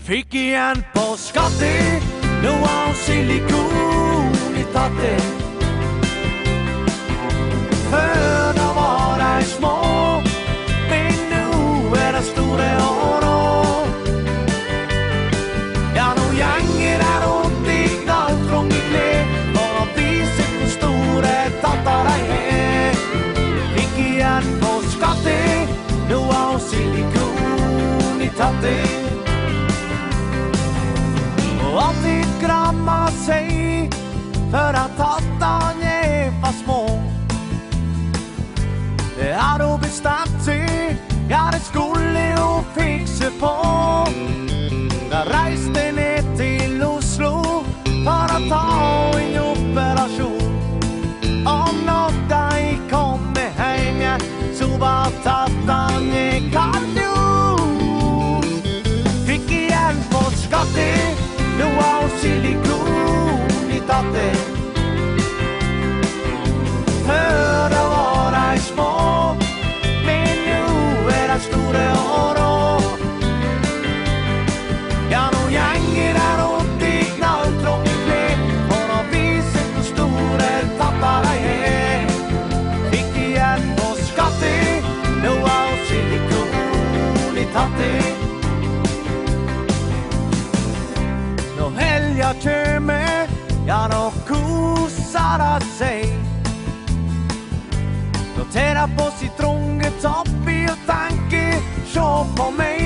Fikk igjen på skattet, noe av silikon I tattet. Før da var de små, men nå det store året. Ja, nå gjenger det rundt I knalltrong I klær, for å vise hvor store tatter de Fikk igjen på skattet, noe av silikon I tattet. Og alltid gramma seg for at tattene var små. Det har hun bestemt seg, ja det skulle hun fikse på. Da reiste ned til Oslo for å ta en operasjon. Og når de kom hjem, ja, så var tattene kanon. Fikk igjen på skattet, noe av silikon I tattet. Før da var de små, men nå det store året. Ja, nå gjenger det rundt I knalltrong klær, for å vise hvor store tatter de Fikk igjen på skattet, noe av silikon I tattet. Helga kjømer, ja nå koser det seg. Nå tar det på sitt tronge topp I og tenker, sjå på meg.